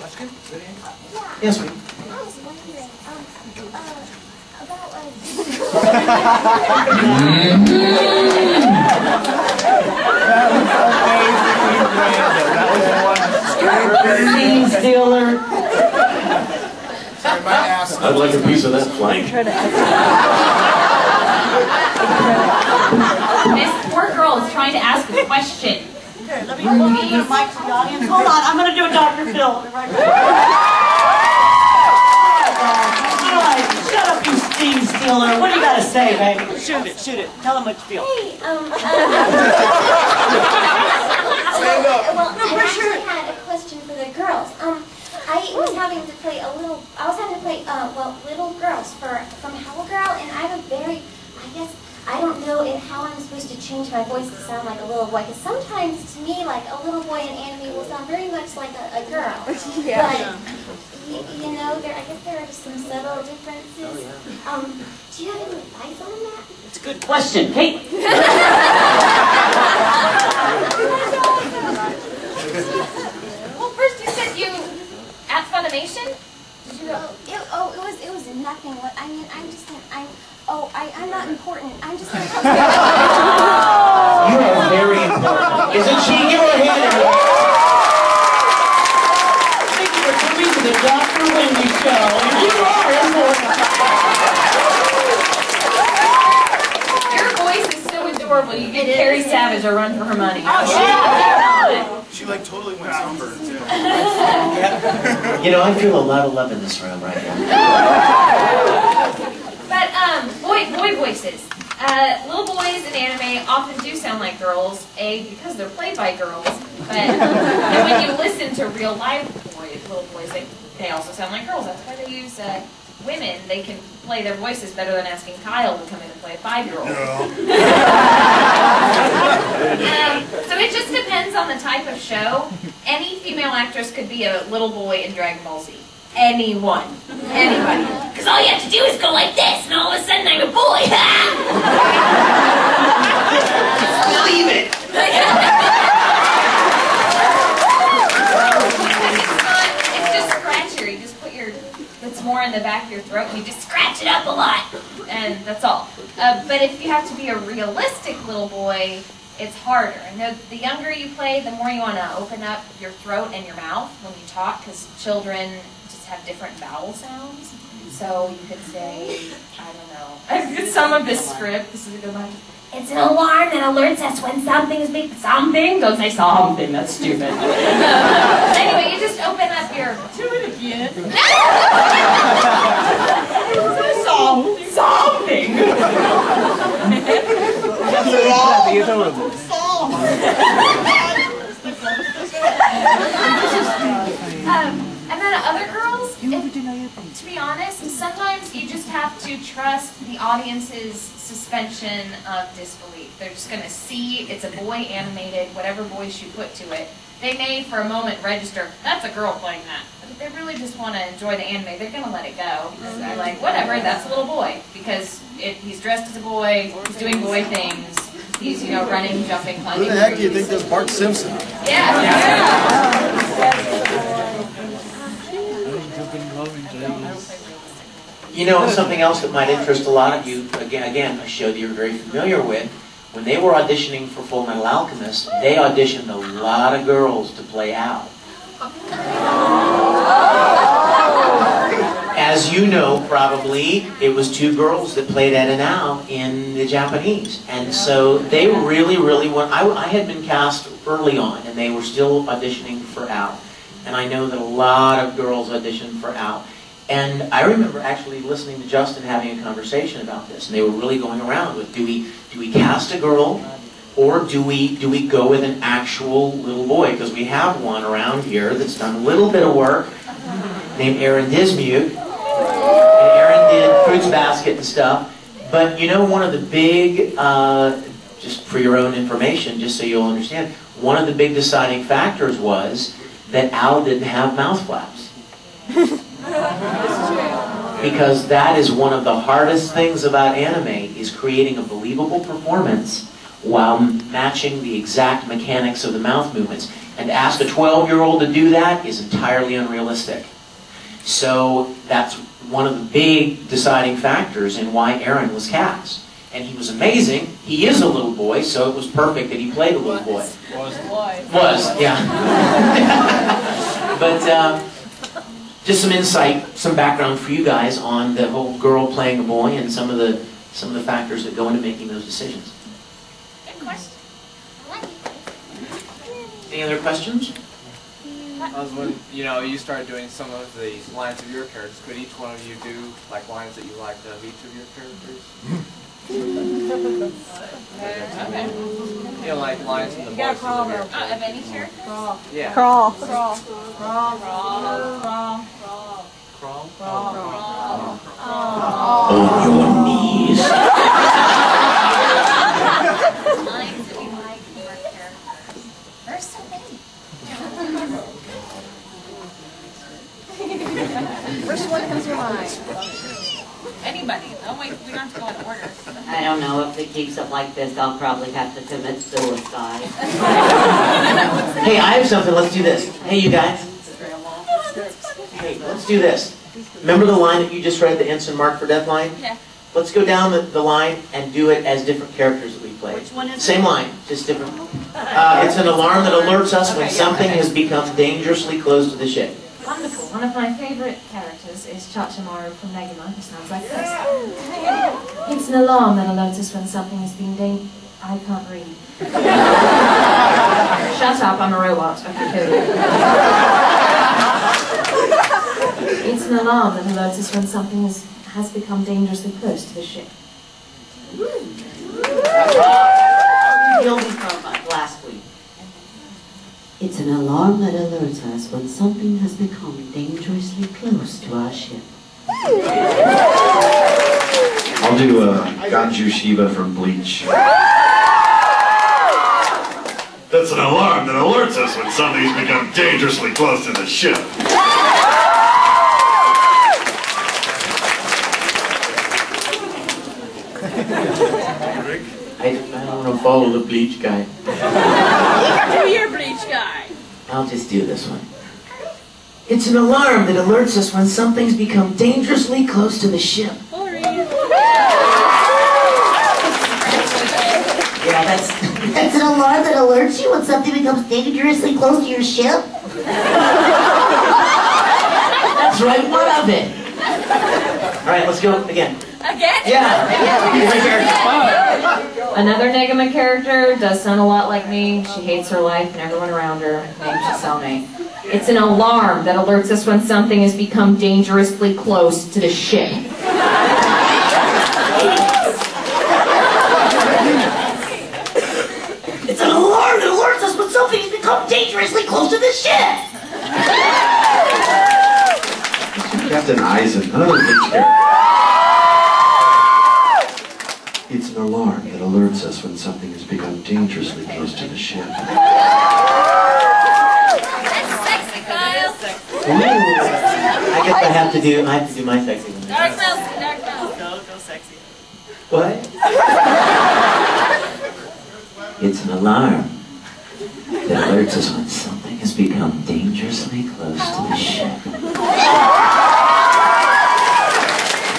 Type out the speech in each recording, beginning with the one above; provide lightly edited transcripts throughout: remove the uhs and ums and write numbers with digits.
question? Yeah. Yes, sweetie. I was wondering, about Scene stealer. Sorry, my ass. I'd like a piece of that flank. This poor girl is trying to ask a question. Okay, let me put the mic to the audience. Hold on, I'm going to do a Dr. Phil. I'll be right back. Shut up, you scene stealer. What do you got to say, baby? Shoot it, shoot it. Tell them what you feel. Hey, well, I actually had a question for the girls. I was having to play little girls from Hello Girl, and I have a very, I don't know how I'm supposed to change my voice to sound like a little boy, because sometimes to me, like, a little boy in anime will sound very much like a girl. Yeah. But, you know, I guess there are just some subtle differences. Do you have any advice on that? It's a good question, Kate. Well, first you said you at Funimation? Did you go? It was nothing. I mean, I'm not important. I'm just like... You are very important. Isn't she? Give her a hand. Thank you for coming to the Dr. Wendy Show. And you are important. Your voice is so adorable. You give Carrie Savage a run for her money. Oh, she like totally went sunburned too. You know, I feel a lot of love in this room right now. But boy voices. Little boys in anime often do sound like girls, because they're played by girls, but and when you listen to real live little boys, they also sound like girls. That's why they use women. They can play their voices better than asking Kyle to come in and play a 5-year-old. So it just depends on the type of show. Any female actress could be a little boy in Dragon Ball Z. Anyone. Anybody. Because all you have to do is go like this, and all of a sudden I'm a boy. Believe it. It's just scratchier. You just put it's more in the back of your throat, and you just scratch it up a lot. And that's all. But if you have to be a realistic little boy, it's harder. And the younger you play, the more you want to open up your throat and your mouth when you talk, because children just have different vowel sounds. So you could say, I don't know. Some of this script, this is a good one. It's an alarm that alerts us when something is being something. Don't say something. That's stupid. Anyway, you just open up your. Do it again. Something. And then other girls, to be honest, sometimes you just have to trust the audience's suspension of disbelief. They're just going to see it's a boy animated, whatever voice you put to it. They may, for a moment, register, that's a girl playing that. But if they really just want to enjoy the anime, they're going to let it go. Because they're like, whatever, that's a little boy. Because he's dressed as a boy, he's doing boy things, he's, running, jumping, climbing. Who the heck do you think does Bart Simpson? Yeah. You know, something else that might interest a lot of you, again, a show that you're very familiar with, when they were auditioning for Full Metal Alchemist, they auditioned a lot of girls to play Al. As you know, probably, it was 2 girls that played Ed and Al in the Japanese. And so they really want, I had been cast early on, and they were still auditioning for Al. And I know that a lot of girls auditioned for Al. And I remember actually listening to Justin having a conversation about this, and they were really going around with, do we cast a girl, or do we go with an actual little boy? Because we have one around here that's done a little bit of work, named Aaron Dismuke, and Aaron did Fruits Basket and stuff. But one of the big, just for your own information, just so you'll understand, one of the big deciding factors was that Al didn't have mouth flaps. Because that is one of the hardest things about anime, is creating a believable performance while matching the exact mechanics of the mouth movements. And to ask a 12-year-old to do that is entirely unrealistic. So that's one of the big deciding factors in why Aaron was cast. And he was amazing. He is a little boy, so it was perfect that he played a little boy. Was, yeah. But just some insight, some background for you guys on the whole girl playing a boy and some of the factors that go into making those decisions. Good question. Any other questions? When you started doing some of the lines of your characters, could each one of you do like lines that you liked of each of your characters? Okay. Like lines from the voices of your Of any character? Crawl. Yeah. Crawl. Crawl. Crawl. On your knees. Lines that we like from our characters. There's so many. First one comes to mind. Anybody. Oh wait, we don't have to go in order. I don't know, if it keeps up like this, I'll probably have to commit suicide. Hey, I have something. Let's do this. Hey, you guys. Hey, let's do this. Remember the line that you just read, the ensign mark for death line? Yeah. Let's go down the line and do it as different characters that we played. Which one is Same it? line, just different. It's an alarm that alerts us when something has become dangerously close to the ship. Wonderful. One of my favourite characters is Chachamaru from Megamind, who sounds like this. It's an alarm that alerts us when something is being I can't read. Shut up, I'm a robot. Okay, cool. It's an alarm that alerts us when something has become dangerously close to the ship. Guilty from last week. It's an alarm that alerts us when something has become dangerously close to our ship. I'll do Ganju Shiba from Bleach. That's an alarm that alerts us when something's become dangerously close to the ship. I don't want to follow the Bleach guy. You're Bleach guy. I'll just do this one. It's an alarm that alerts us when something's become dangerously close to the ship. Yeah, that's It's an alarm that alerts you when something becomes dangerously close to your ship? that's right. What of it? All right, let's go again. Again? Yeah. Another Negama character does sound a lot like me. She hates her life and everyone around her. Named Chisame. It's an alarm that alerts us when something has become dangerously close to the ship. It's an alarm that alerts us when something has become dangerously close to the ship! Captain Eisen, another Bleach character. It's an alarm that alerts us when something has become dangerously close to the ship. That's sexy, Kyle. I guess I have to do my sexy one. Dark Mouse, Dark Mouse. Go sexy. What? It's an alarm that alerts us when something has become dangerously close to the ship.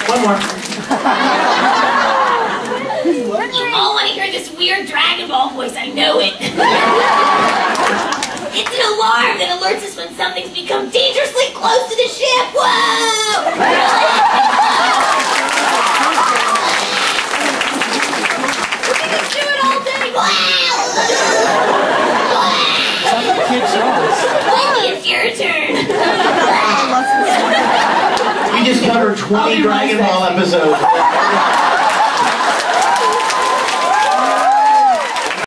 One more. You all want to hear this weird Dragon Ball voice, I know it. It's an alarm that alerts us when something's become dangerously close to the ship. Whoa! We can just do it all day. Wow! Wendy, it's your turn. We just covered 20 Dragon Ball episodes.